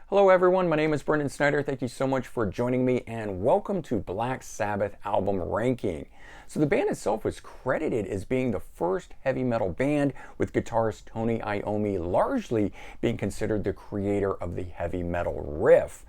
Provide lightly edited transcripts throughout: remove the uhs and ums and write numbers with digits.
Hello everyone, my name is Brendan Snyder. Thank you so much for joining me and welcome to Black Sabbath album ranking. So the band itself was credited as being the first heavy metal band, with guitarist Tony Iommi largely being considered the creator of the heavy metal riff.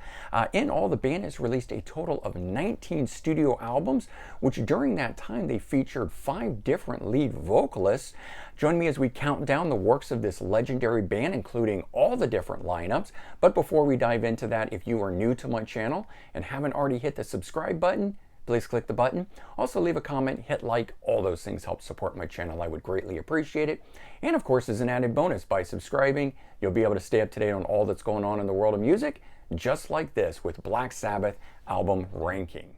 In all, the band has released a total of 19 studio albums, which during that time they featured 5 different lead vocalists. Join me as we count down the works of this legendary band, including all the different lineups. But before we dive into that, if you are new to my channel and haven't already hit the subscribe button, please click the button. Also leave a comment, hit like, all those things help support my channel. I would greatly appreciate it. And of course, as an added bonus, by subscribing, you'll be able to stay up to date on all that's going on in the world of music, just like this with Black Sabbath album ranking.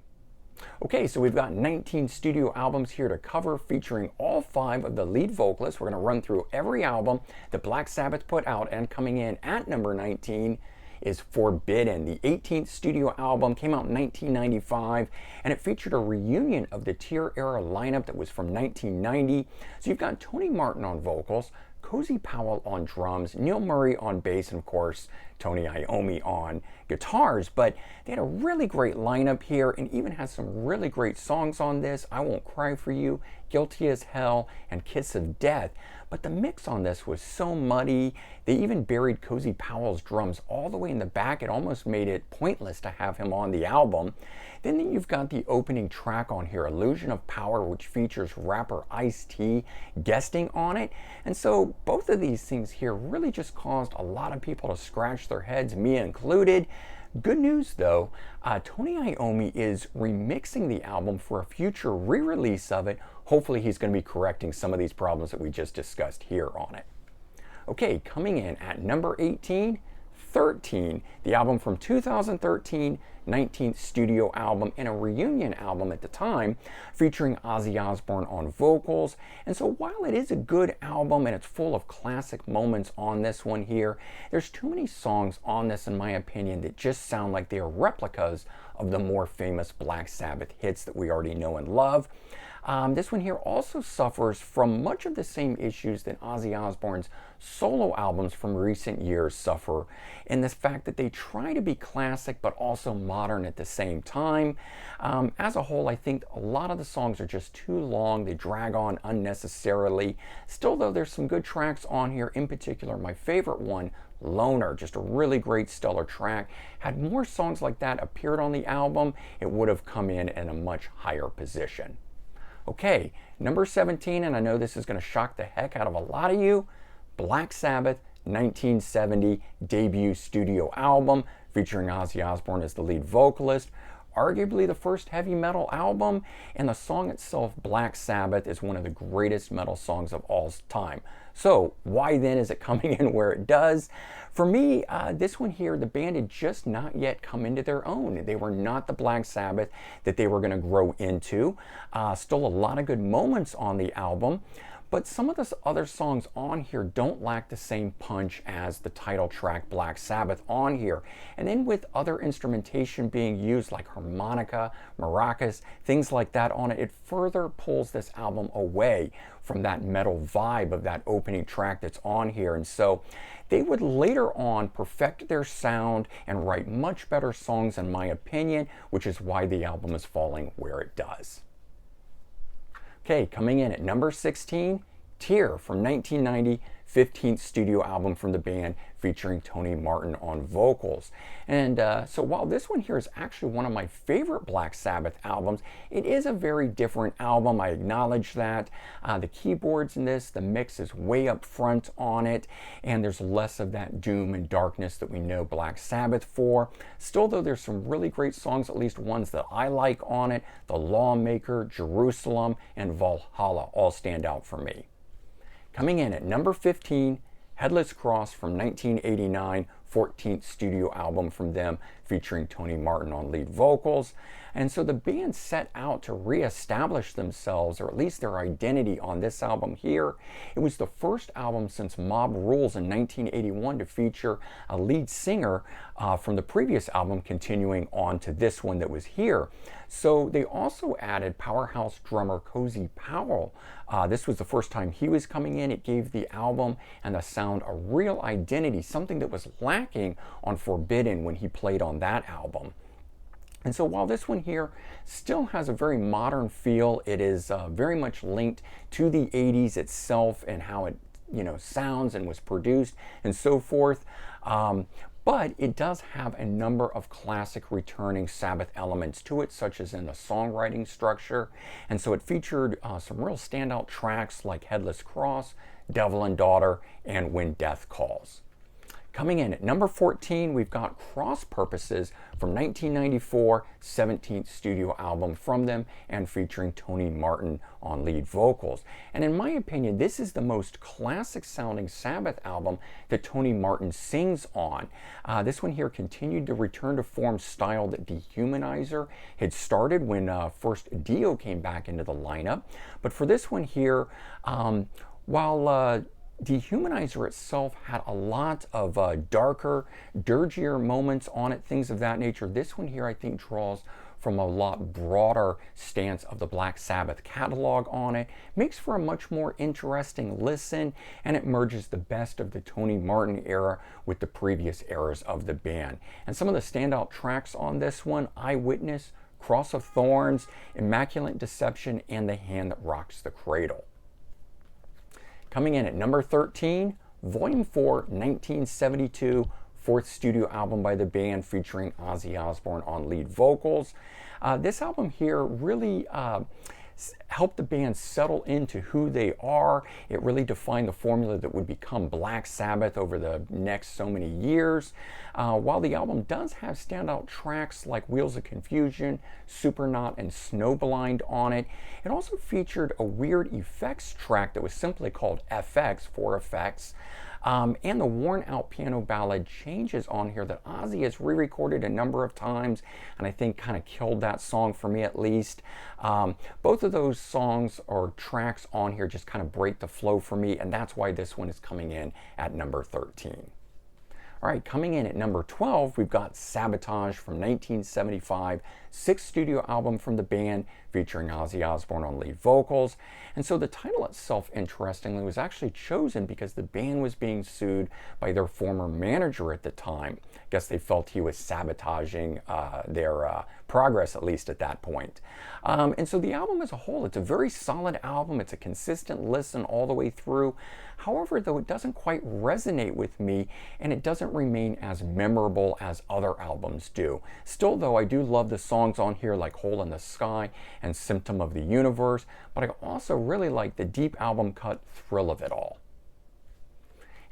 Okay, so we've got 19 studio albums here to cover, featuring all 5 of the lead vocalists. We're going to run through every album that Black Sabbath put out, and coming in at number 19 is Forbidden. The 18th studio album came out in 1995, and it featured a reunion of the Tear era lineup that was from 1990. So you've got Tony Martin on vocals, Cozy Powell on drums, Neil Murray on bass, and of course Tony Iommi on guitars. But they had a really great lineup here and even has some really great songs on this. I Won't Cry For You, Guilty as Hell, and Kiss of Death. But the mix on this was so muddy. They even buried Cozy Powell's drums all the way in the back. It almost made it pointless to have him on the album. Then you've got the opening track on here, Illusion of Power, which features rapper Ice-T guesting on it. And so both of these things here really just caused a lot of people to scratch their heads, me included. Good news though, Tony Iommi is remixing the album for a future re-release of it. Hopefully he's going to be correcting some of these problems that we just discussed here on it. Okay, coming in at number 18, 13, the album from 2013, 19th studio album, and a reunion album at the time, featuring Ozzy Osbourne on vocals. And so while it is a good album and it's full of classic moments on this one here, there's too many songs on this, in my opinion, that just sound like they are replicas of the more famous Black Sabbath hits that we already know and love. This one here also suffers from much of the same issues that Ozzy Osbourne's solo albums from recent years suffer, in the fact that they try to be classic but also modern at the same time. As a whole, I think a lot of the songs are just too long. They drag on unnecessarily. Still though, there's some good tracks on here. In particular, my favorite one, Loner, just a really great stellar track. Had more songs like that appeared on the album, it would have come in a much higher position. Okay, number 17, and I know this is going to shock the heck out of a lot of you, Black Sabbath 1970 debut studio album, featuring Ozzy Osbourne as the lead vocalist. Arguably the first heavy metal album, and the song itself, Black Sabbath, is one of the greatest metal songs of all time. So why then is it coming in where it does? For me, this one here, the band had just not yet come into their own. They were not the Black Sabbath that they were going to grow into. Still a lot of good moments on the album, but some of the other songs on here don't lack the same punch as the title track Black Sabbath on here. And then with other instrumentation being used like harmonica, maracas, things like that on it, it further pulls this album away from that metal vibe of that opening track that's on here. And so they would later on perfect their sound and write much better songs, in my opinion, which is why the album is falling where it does. Okay, coming in at number 16, Tear from 1990, 15th studio album from the band, featuring Tony Martin on vocals. And so while this one here is actually one of my favorite Black Sabbath albums, it is a very different album. I acknowledge that. The keyboards in this, the mix is way up front on it, and there's less of that doom and darkness that we know Black Sabbath for. Still though, there's some really great songs, at least ones that I like on it. The Lawmaker, Jerusalem, and Valhalla all stand out for me. Coming in at number 15, Headless Cross from 1989, 14th studio album from them, featuring Tony Martin on lead vocals. And so the band set out to reestablish themselves, or at least their identity, on this album here. It was the first album since Mob Rules in 1981 to feature a lead singer from the previous album continuing on to this one that was here. So they also added powerhouse drummer Cozy Powell. This was the first time he was coming in. It gave the album and the sound a real identity, something that was lacking backing on Forbidden when he played on that album. And so while this one here still has a very modern feel, it is very much linked to the 80s itself and how it sounds and was produced and so forth. But it does have a number of classic returning Sabbath elements to it, such as in the songwriting structure. And so it featured some real standout tracks like Headless Cross, Devil and Daughter, and When Death Calls. Coming in at number 14, we've got Cross Purposes from 1994, 17th studio album from them, and featuring Tony Martin on lead vocals. And in my opinion, this is the most classic sounding Sabbath album that Tony Martin sings on. This one here continued the return to form style that Dehumanizer had started when first Dio came back into the lineup. But for this one here, while Dehumanizer itself had a lot of darker, dirgier moments on it, things of that nature. This one here I think draws from a lot broader stance of the Black Sabbath catalog on it, makes for a much more interesting listen, and it merges the best of the Tony Martin era with the previous eras of the band. And some of the standout tracks on this one: Eyewitness, Cross of Thorns, Immaculate Deception, and The Hand That Rocks the Cradle. Coming in at number 13, Volume 4, 1972, fourth studio album by the band featuring Ozzy Osbourne on lead vocals. This album here really helped the band settle into who they are. It really defined the formula that would become Black Sabbath over the next so many years. While the album does have standout tracks like Wheels of Confusion, Supernaut, and Snowblind on it, it also featured a weird effects track that was simply called FX, for effects. And the worn out piano ballad Changes on here that Ozzy has re-recorded a number of times, and I think kind of killed that song for me at least. Both of those songs or tracks on here just kind of break the flow for me, and that's why this one is coming in at number 13. All right, coming in at number 12, we've got Sabotage from 1975, sixth studio album from the band featuring Ozzy Osbourne on lead vocals. And so the title itself, interestingly, was actually chosen because the band was being sued by their former manager at the time. I guess they felt he was sabotaging their progress, at least at that point. And so the album as a whole, it's a very solid album. It's a consistent listen all the way through. However, though, it doesn't quite resonate with me, and it doesn't remain as memorable as other albums do. Still, though, I do love the songs on here like Hole in the Sky and Symptom of the Universe, but I also really like the deep album cut thrill of it all.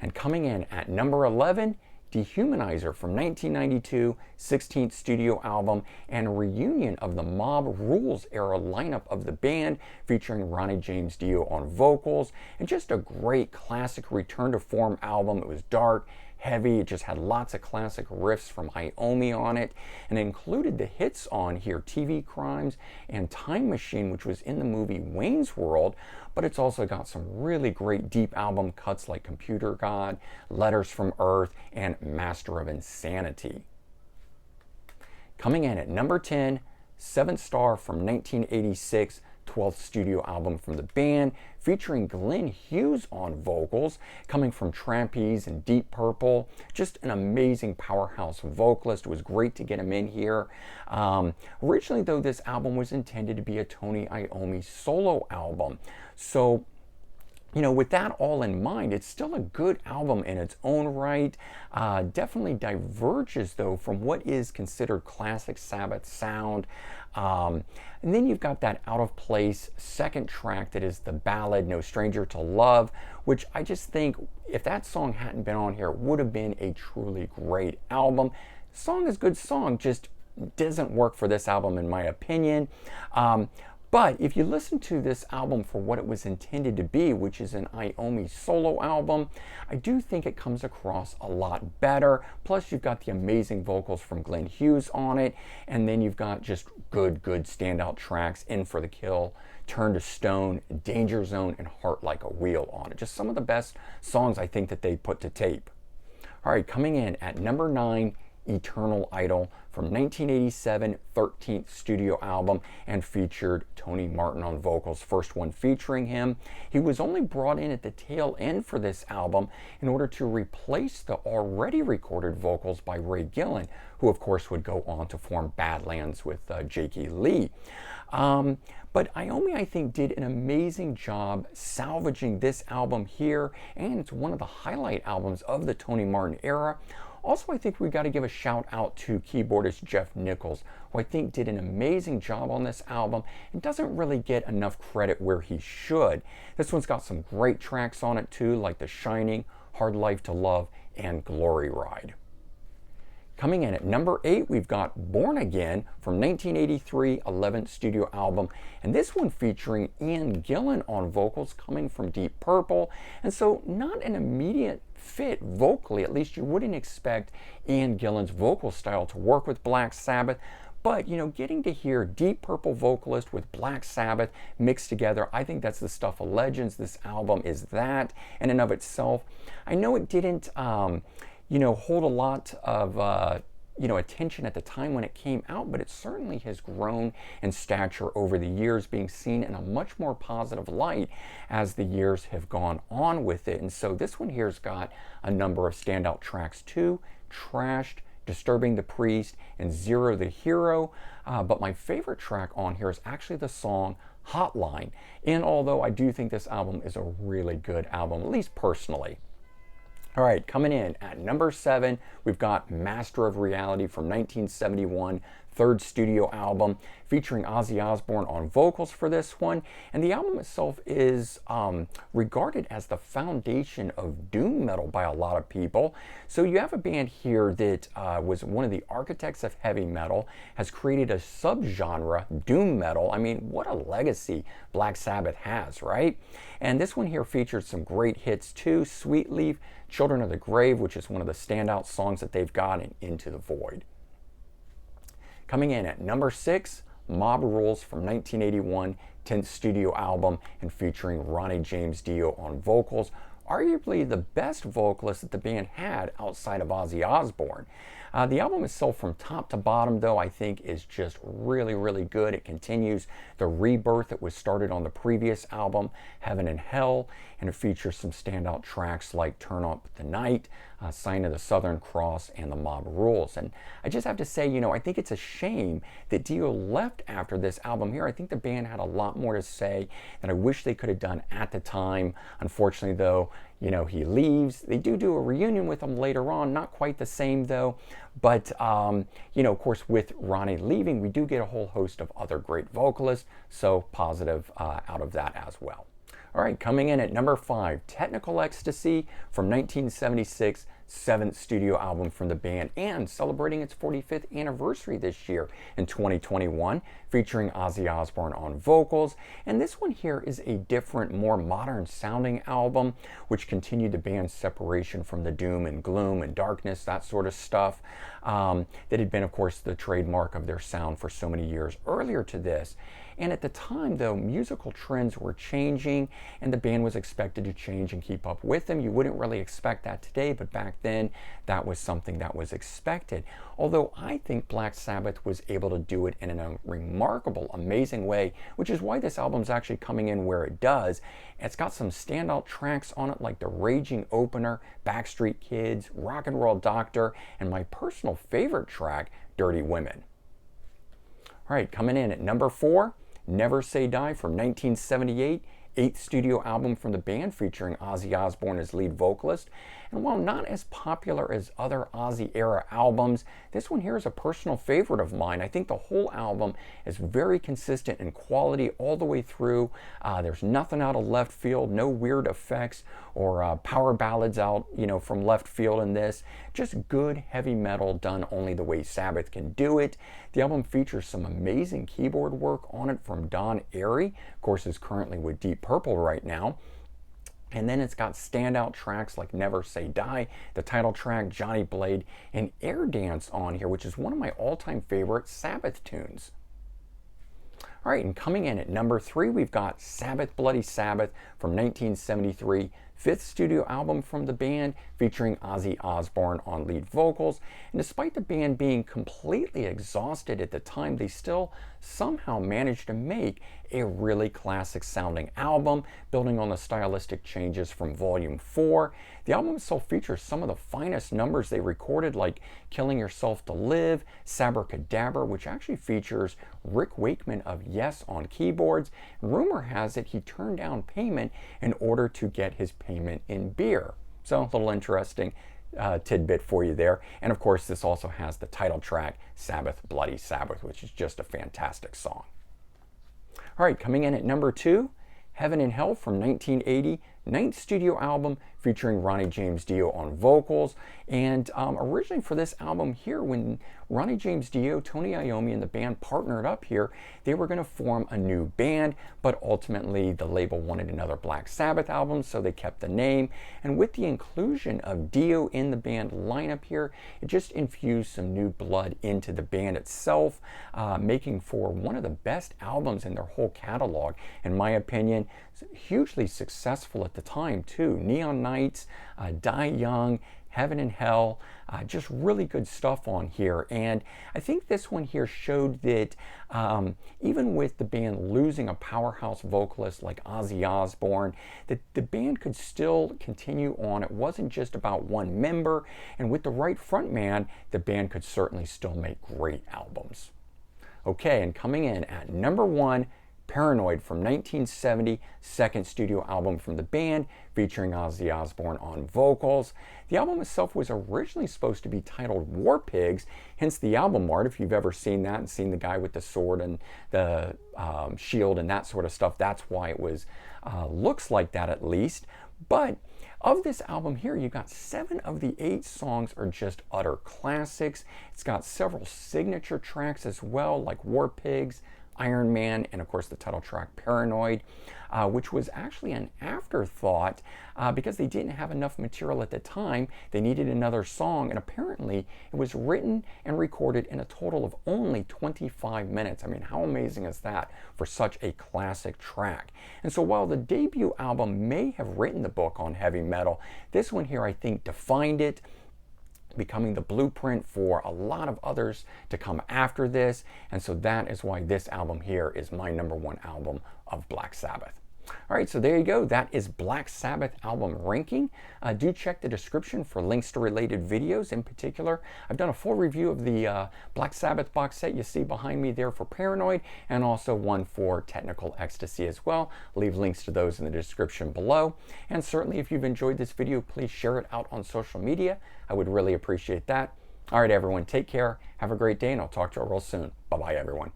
And coming in at number 11, Dehumanizer from 1992, 16th studio album, and a reunion of the Mob Rules era lineup of the band featuring Ronnie James Dio on vocals, and just a great classic return to form album. It was dark, heavy, it just had lots of classic riffs from Iommi on it, and it included the hits on here, TV Crimes and Time Machine, which was in the movie Wayne's World, but it's also got some really great deep album cuts like Computer God, Letters from Earth, and Master of Insanity. Coming in at number 10, Seventh Star from 1986, 12th studio album from the band, featuring Glenn Hughes on vocals, coming from Trapeze and Deep Purple. Just an amazing powerhouse vocalist. It was great to get him in here. Originally, though, this album was intended to be a Tony Iommi solo album. So, you know, with that all in mind, it's still a good album in its own right. Definitely diverges, though, from what is considered classic Sabbath sound. And then you've got that out of place second track that is the ballad No Stranger to Love, which I just think if that song hadn't been on here, it would have been a truly great album. The song is a good song, just doesn't work for this album in my opinion. But if you listen to this album for what it was intended to be, which is an Iommi solo album, I do think it comes across a lot better. Plus, you've got the amazing vocals from Glenn Hughes on it, and then you've got just good standout tracks, In for the Kill, Turn to Stone, Danger Zone, and Heart Like a Wheel on it. Just some of the best songs I think that they put to tape. All right, coming in at number 9, Eternal Idol from 1987, 13th studio album, and featured Tony Martin on vocals, first one featuring him. He was only brought in at the tail end for this album in order to replace the already recorded vocals by Ray Gillen, who of course would go on to form Badlands with Jakey Lee. But Iommi, I think, did an amazing job salvaging this album here, and it's one of the highlight albums of the Tony Martin era. Also, I think we got to give a shout out to keyboardist Jeff Nichols, who I think did an amazing job on this album and doesn't really get enough credit where he should. This one's got some great tracks on it too, like The Shining, Hard Life to Love, and Glory Ride. Coming in at number 8, we've got Born Again from 1983, 11th studio album, and this one featuring Ian Gillan on vocals coming from Deep Purple, and so not an immediate fit vocally. At least you wouldn't expect Ian Gillan's vocal style to work with Black Sabbath, but you know, getting to hear Deep Purple vocalist with Black Sabbath mixed together, I think that's the stuff of legends. This album is that in and of itself. I know it didn't hold a lot of attention at the time when it came out, but it certainly has grown in stature over the years, being seen in a much more positive light as the years have gone on with it. And so this one here's got a number of standout tracks too: Trashed, Disturbing the Priest, and Zero the Hero. But my favorite track on here is actually the song Hotline. And although I do think this album is a really good album, at least personally. All right, coming in at number 7, we've got Master of Reality from 1971, third studio album, featuring Ozzy Osbourne on vocals for this one. And the album itself is regarded as the foundation of doom metal by a lot of people. So you have a band here that was one of the architects of heavy metal, has created a subgenre, doom metal. I mean, what a legacy Black Sabbath has, right? And this one here featured some great hits too: Sweet Leaf, Children of the Grave, which is one of the standout songs that they've got, in Into the Void. Coming in at number 6, Mob Rules from 1981, 10th studio album, and featuring Ronnie James Dio on vocals, arguably the best vocalist that the band had outside of Ozzy Osbourne. The album itself from top to bottom, though, I think is just really, really good. It continues the rebirth that was started on the previous album, Heaven and Hell, and it features some standout tracks like Turn Up the Night, Sign of the Southern Cross, and The Mob Rules. And I just have to say, I think it's a shame that Dio left after this album here. I think the band had a lot more to say that I wish they could have done at the time. Unfortunately, though, he leaves. They do a reunion with him later on, not quite the same though, but of course, with Ronnie leaving, we do get a whole host of other great vocalists, so positive out of that as well. All right, coming in at number 5, Technical Ecstasy from 1976, 7th studio album from the band, and celebrating its 45th anniversary this year in 2021, featuring Ozzy Osbourne on vocals. And this one here is a different, more modern sounding album, which continued the band's separation from the doom and gloom and darkness, that sort of stuff, that had been, of course, the trademark of their sound for so many years earlier to this. And at the time, though, musical trends were changing, and the band was expected to change and keep up with them. You wouldn't really expect that today, but back then, that was something that was expected. Although I think Black Sabbath was able to do it in a remarkable, amazing way, which is why this album's actually coming in where it does. It's got some standout tracks on it, like The Raging Opener, Backstreet Kids, Rock and Roll Doctor, and my personal favorite track, Dirty Women. All right, coming in at number 4, Never Say Die from 1978, 8th studio album from the band, featuring Ozzy Osbourne as lead vocalist. And while not as popular as other Ozzy era albums, this one here is a personal favorite of mine. I think the whole album is very consistent in quality all the way through. There's nothing out of left field, no weird effects or power ballads out, from left field in this. Just good heavy metal done only the way Sabbath can do it. The album features some amazing keyboard work on it from Don Airey, of course, is currently with Deep Purple right now. And then it's got standout tracks like Never Say Die, the title track, Johnny Blade, and Air Dance on here, which is one of my all-time favorite Sabbath tunes. All right, and coming in at number 3, we've got Sabbath Bloody Sabbath from 1973, fifth studio album from the band, featuring Ozzy Osbourne on lead vocals. And despite the band being completely exhausted at the time, they still somehow managed to make a really classic sounding album, building on the stylistic changes from Volume 4. The album itself features some of the finest numbers they recorded, like Killing Yourself to Live, Sabracadabra, which actually features Rick Wakeman of Yes on keyboards. Rumor has it he turned down payment in order to get his payment in beer. So a little interesting tidbit for you there. And of course, this also has the title track, Sabbath, Bloody Sabbath, which is just a fantastic song. All right, coming in at number 2, Heaven and Hell from 1980, ninth studio album featuring Ronnie James Dio on vocals. And originally for this album here, when Ronnie James Dio, Tony Iommi, and the band partnered up here, they were going to form a new band, but ultimately the label wanted another Black Sabbath album, so they kept the name. And with the inclusion of Dio in the band lineup here, it just infused some new blood into the band itself, making for one of the best albums in their whole catalog, in my opinion. Hugely successful at the time too. Neon Nights, Die Young, Heaven and Hell, just really good stuff on here. And I think this one here showed that even with the band losing a powerhouse vocalist like Ozzy Osbourne, that the band could still continue on. It wasn't just about one member, and with the right frontman, the band could certainly still make great albums. Okay, and coming in at number 1, Paranoid from 1970, second studio album from the band, featuring Ozzy Osbourne on vocals. The album itself was originally supposed to be titled War Pigs, hence the album art. If you've ever seen that and seen the guy with the sword and the shield and that sort of stuff, that's why it was looks like that at least. But of this album here, you got 7 of the 8 songs are just utter classics. It's got several signature tracks as well, like War Pigs, Iron Man, and of course the title track Paranoid, which was actually an afterthought because they didn't have enough material at the time. They needed another song, and apparently it was written and recorded in a total of only 25 minutes. I mean, how amazing is that for such a classic track? And so while the debut album may have written the book on heavy metal, this one here I think defined it, becoming the blueprint for a lot of others to come after this. And so that is why this album here is my number 1 album of Black Sabbath. All right, so there you go. That is Black Sabbath album ranking. Do check the description for links to related videos. In particular, I've done a full review of the Black Sabbath box set you see behind me there for Paranoid, and also one for Technical Ecstasy as well. Leave links to those in the description below. And certainly if you've enjoyed this video, please share it out on social media. I would really appreciate that. All right, everyone, take care. Have a great day, and I'll talk to you real soon. Bye-bye, everyone.